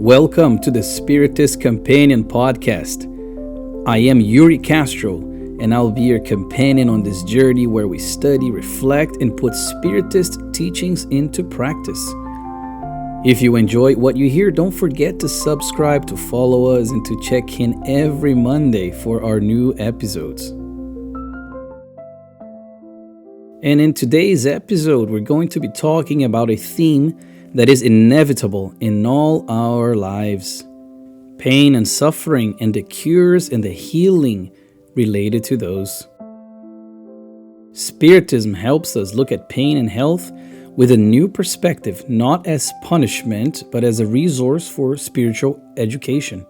Welcome to the Spiritist Companion podcast. I am Yuri Castro, and I'll be your companion on this journey where we study, reflect, and put Spiritist teachings into practice. If you enjoy what you hear, don't forget to subscribe, to follow us, and to check in every Monday for our new episodes. And in today's episode, we're going to be talking about a theme that is inevitable in all our lives: pain and suffering, and the cures and the healing related to those. Spiritism helps us look at pain and health with a new perspective, not as punishment, but as a resource for spiritual education.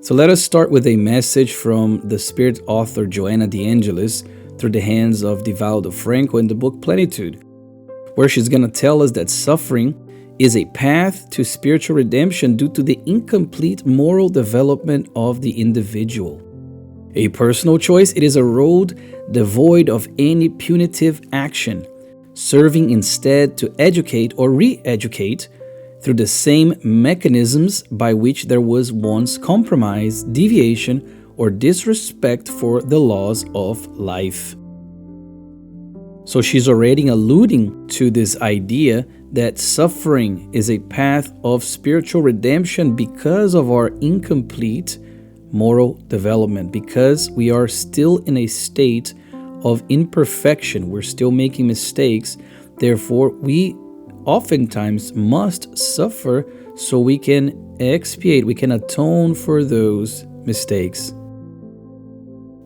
So let us start with a message from the Spirit author Joanna De Angelis through the hands of Divaldo Franco in the book Plenitude, where she's going to tell us that suffering is a path to spiritual redemption due to the incomplete moral development of the individual. A personal choice, it is a road devoid of any punitive action, serving instead to educate or re-educate through the same mechanisms by which there was once compromise, deviation, or disrespect for the laws of life. So she's already alluding to this idea that suffering is a path of spiritual redemption because of our incomplete moral development, because we are still in a state of imperfection. We're still making mistakes. Therefore, we oftentimes must suffer so we can expiate, we can atone for those mistakes.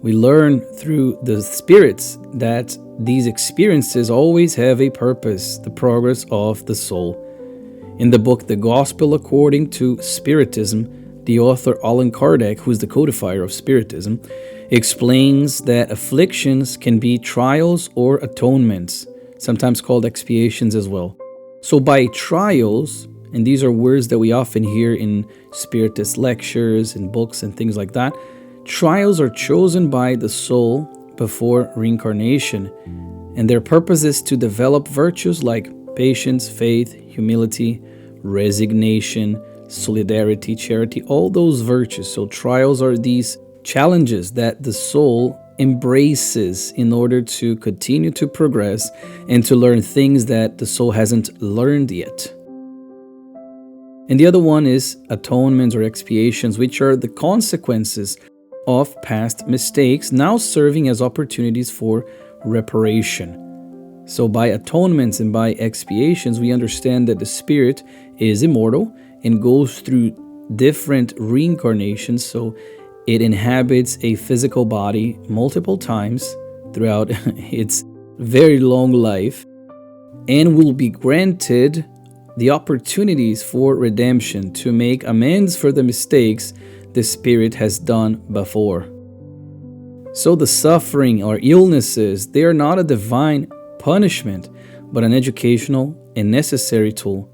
We learn through the spirits that these experiences always have a purpose, the progress of the soul. In the book The Gospel According to Spiritism, the author Allan Kardec, who is the codifier of Spiritism, explains that afflictions can be trials or atonements, sometimes called expiations as well. So by trials, and these are words that we often hear in Spiritist lectures and books and things like that, trials are chosen by the soul before reincarnation, and their purpose is to develop virtues like patience, faith, humility, resignation, solidarity, charity, all those virtues. So trials are these challenges that the soul embraces in order to continue to progress and to learn things that the soul hasn't learned yet. And the other one is atonements or expiations, which are the consequences of past mistakes, now serving as opportunities for reparation. So by atonements and by expiations, we understand that the spirit is immortal and goes through different reincarnations. So it inhabits a physical body multiple times throughout its very long life, and will be granted the opportunities for redemption to make amends for the mistakes the spirit has done before. So the suffering or illnesses, they are not a divine punishment, but an educational and necessary tool.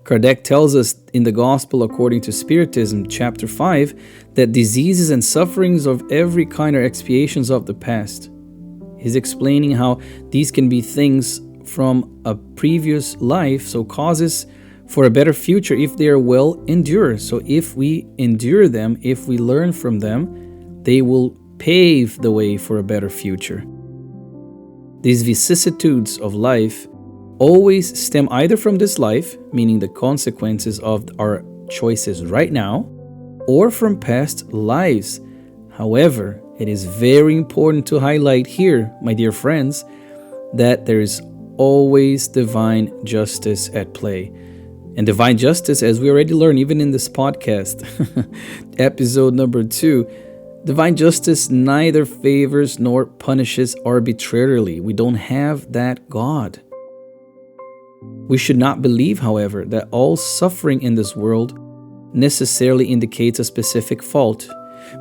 Kardec tells us in the Gospel According to Spiritism, chapter 5, that diseases and sufferings of every kind are expiations of the past. He's explaining how these can be things from a previous life, so causes for a better future if they are well endured. So if we endure them, if we learn from them, they will pave the way for a better future. These vicissitudes of life always stem either from this life, meaning the consequences of our choices right now, or from past lives. However, it is very important to highlight here, my dear friends, that there is always divine justice at play. And divine justice, as we already learned even in this podcast, episode number 2, divine justice neither favors nor punishes arbitrarily. We don't have that God. We should not believe, however, that all suffering in this world necessarily indicates a specific fault,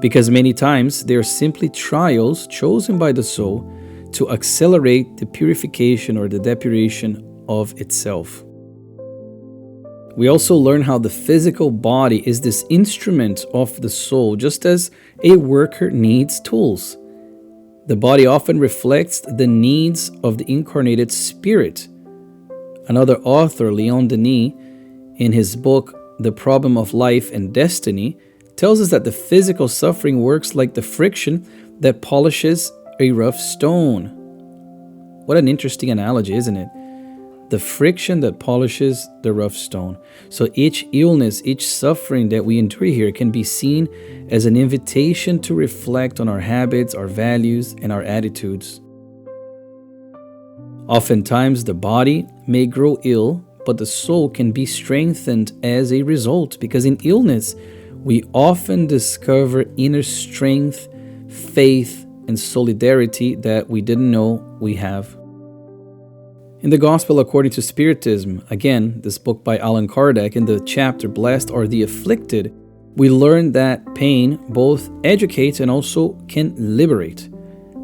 because many times they are simply trials chosen by the soul to accelerate the purification or the depuration of itself. We also learn how the physical body is this instrument of the soul, just as a worker needs tools. The body often reflects the needs of the incarnated spirit. Another author, Leon Denis, in his book The Problem of Life and Destiny, tells us that the physical suffering works like the friction that polishes a rough stone. What an interesting analogy, isn't it? The friction that polishes the rough stone. So each illness, each suffering that we endure here can be seen as an invitation to reflect on our habits, our values, and our attitudes. Oftentimes, the body may grow ill, but the soul can be strengthened as a result, because in illness, we often discover inner strength, faith, and solidarity that we didn't know we have. In the Gospel According to Spiritism, again, this book by Allan Kardec, in the chapter Blessed Are the Afflicted, we learn that pain both educates and also can liberate.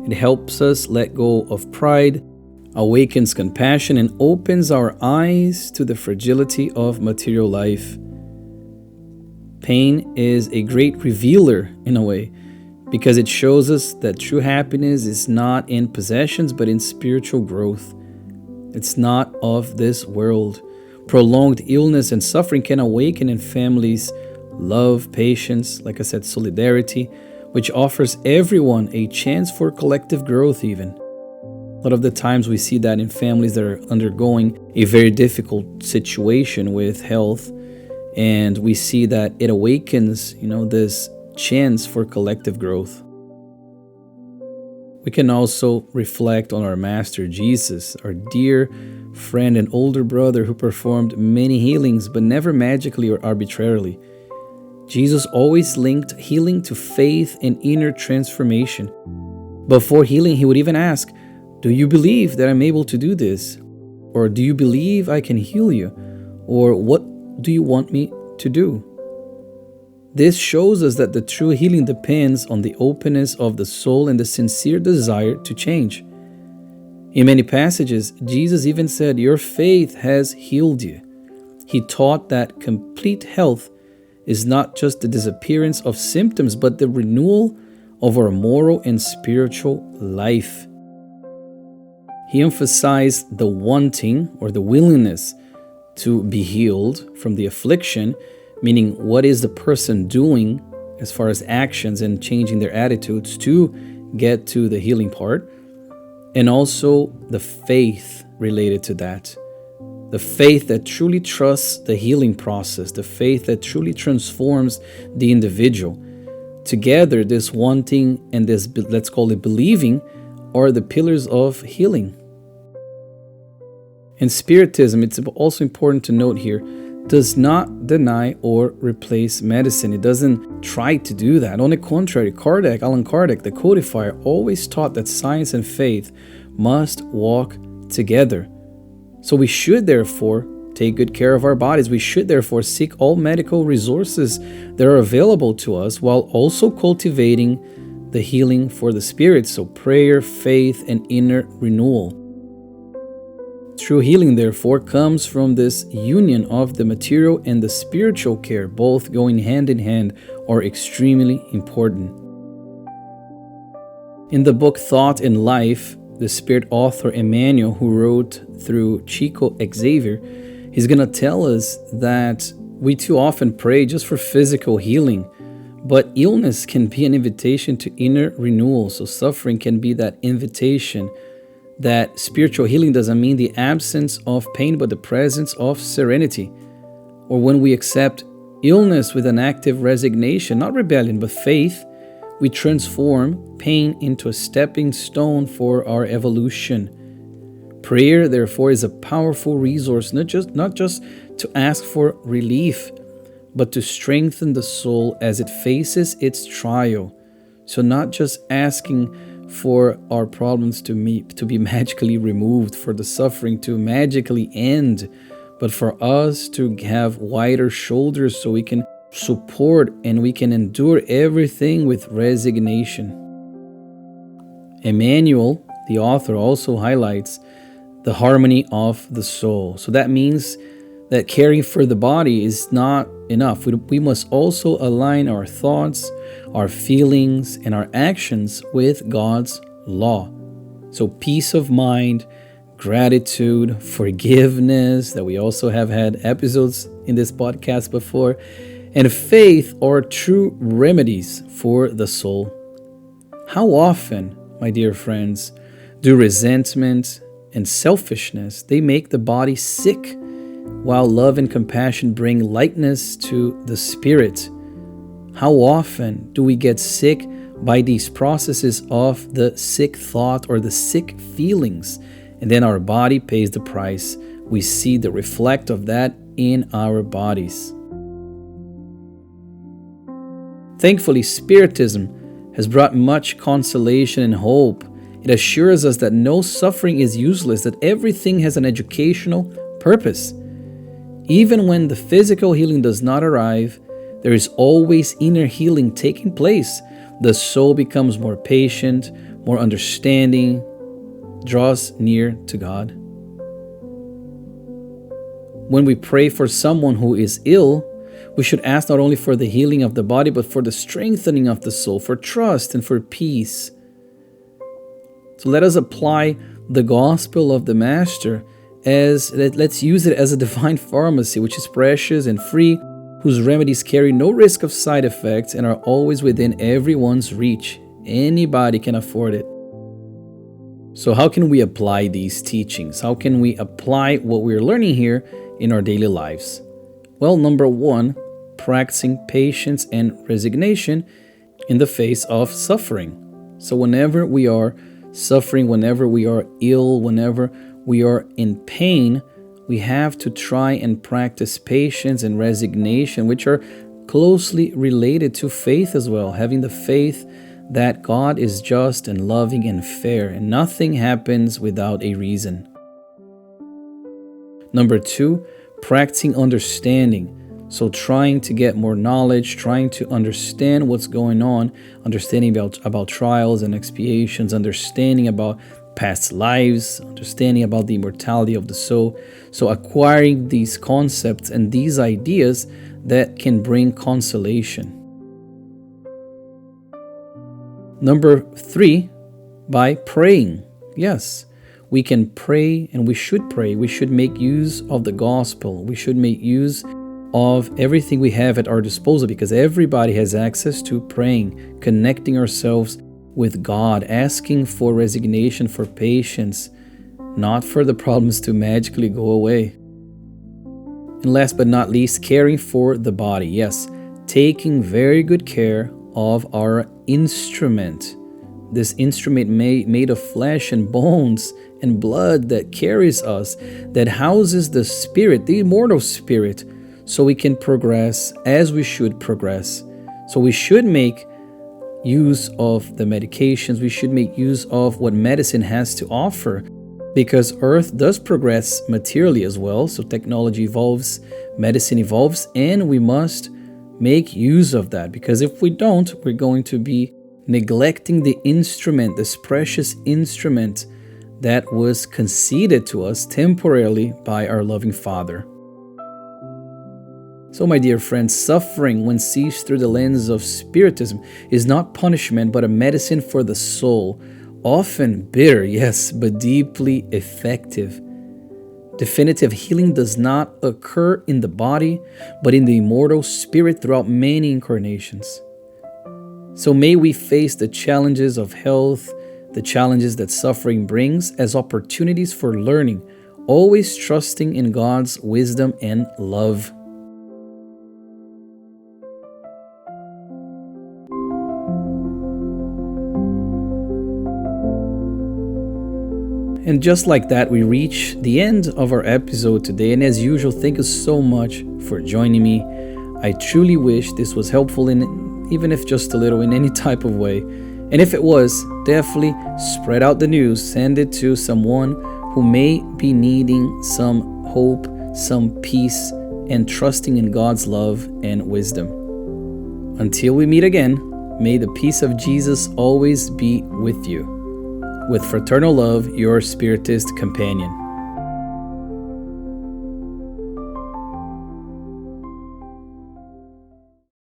It helps us let go of pride, awakens compassion, and opens our eyes to the fragility of material life. Pain is a great revealer in a way, because it shows us that true happiness is not in possessions but in spiritual growth. It's not of this world. Prolonged illness and suffering can awaken in families love, patience, like I said, solidarity, which offers everyone a chance for collective growth even. A lot of the times we see that in families that are undergoing a very difficult situation with health, and we see that it awakens, this chance for collective growth. We can also reflect on our Master Jesus, our dear friend and older brother who performed many healings, but never magically or arbitrarily. Jesus always linked healing to faith and inner transformation. Before healing, he would even ask, "Do you believe that I'm able to do this?" Or, "Do you believe I can heal you?" Or, "What do you want me to do?" This shows us that the true healing depends on the openness of the soul and the sincere desire to change. In many passages, Jesus even said, "Your faith has healed you." He taught that complete health is not just the disappearance of symptoms, but the renewal of our moral and spiritual life. He emphasized the wanting or the willingness to be healed from the affliction, meaning what is the person doing as far as actions and changing their attitudes to get to the healing part, and also the faith related to that. The faith that truly trusts the healing process, the faith that truly transforms the individual. Together, this wanting and this, let's call it believing, are the pillars of healing. In Spiritism, it's also important to note here, does not deny or replace medicine. It doesn't try to do that. On the contrary, Allan Kardec, the codifier, always taught that science and faith must walk together. So we should therefore take good care of our bodies. We should therefore seek all medical resources that are available to us while also cultivating the healing for the spirit. So prayer, faith, and inner renewal. True healing, therefore, comes from this union of the material and the spiritual care, both going hand in hand, are extremely important. In the book Thought and Life, the spirit author Emmanuel, who wrote through Chico Xavier, he's going to tell us that we too often pray just for physical healing, but illness can be an invitation to inner renewal. So suffering can be that invitation. That spiritual healing doesn't mean the absence of pain, but the presence of serenity. Or when we accept illness with an active resignation, not rebellion, but faith, we transform pain into a stepping stone for our evolution. Prayer, therefore, is a powerful resource, not just to ask for relief, but to strengthen the soul as it faces its trial. So not just asking for our problems to be magically removed, for the suffering to magically end, but for us to have wider shoulders so we can support and we can endure everything with resignation. Emmanuel, the author, also highlights the harmony of the soul. So that means that caring for the body is not enough. We must also align our thoughts, our feelings, and our actions with God's law. So peace of mind, gratitude, forgiveness, that we also have had episodes in this podcast before, and faith are true remedies for the soul. How often, my dear friends, do resentment and selfishness, they make the body sick, while love and compassion bring lightness to the spirit? How often do we get sick by these processes of the sick thought or the sick feelings, and then our body pays the price? We see the reflect of that in our bodies. Thankfully, Spiritism has brought much consolation and hope. It assures us that no suffering is useless, that everything has an educational purpose. Even when the physical healing does not arrive, there is always inner healing taking place. The soul becomes more patient, more understanding, draws near to God. When we pray for someone who is ill, we should ask not only for the healing of the body, but for the strengthening of the soul, for trust and for peace. So let us apply the gospel of the Master let's use it as a divine pharmacy, which is precious and free, whose remedies carry no risk of side effects and are always within everyone's reach. Anybody can afford it. So how can we apply these teachings? How can we apply what we're learning here in our daily lives? Well, number one, practicing patience and resignation in the face of suffering. So whenever we are suffering, whenever we are ill, whenever we are in pain, we have to try and practice patience and resignation, which are closely related to faith as well. Having the faith that God is just and loving and fair, and nothing happens without a reason. Number two, practicing understanding. So trying to get more knowledge, trying to understand what's going on, understanding about trials and expiations, understanding about past lives, understanding about the immortality of the soul. So acquiring these concepts and these ideas that can bring consolation. Number three, by praying. Yes, we can pray and we should pray. We should make use of the gospel. We should make use of everything we have at our disposal, because everybody has access to praying, connecting ourselves with God, asking for resignation, for patience, not for the problems to magically go away. And last but not least, caring for the body. Yes, taking very good care of our instrument. This instrument made of flesh and bones and blood that carries us, that houses the spirit, the immortal spirit, so we can progress as we should progress. So we should make use of the medications, we should make use of what medicine has to offer, because Earth does progress materially as well. So technology evolves, medicine evolves, and we must make use of that, because if we don't, we're going to be neglecting the instrument, this precious instrument that was conceded to us temporarily by our loving Father. So, my dear friends, suffering, when seized through the lens of Spiritism, is not punishment but a medicine for the soul, often bitter, yes, but deeply effective. Definitive healing does not occur in the body, but in the immortal spirit throughout many incarnations. So may we face the challenges of health, the challenges that suffering brings, as opportunities for learning, always trusting in God's wisdom and love. And just like that, we reach the end of our episode today. And as usual, thank you so much for joining me. I truly wish this was helpful, in even if just a little, in any type of way. And if it was, definitely spread out the news. Send it to someone who may be needing some hope, some peace, and trusting in God's love and wisdom. Until we meet again, may the peace of Jesus always be with you. With fraternal love, your Spiritist Companion.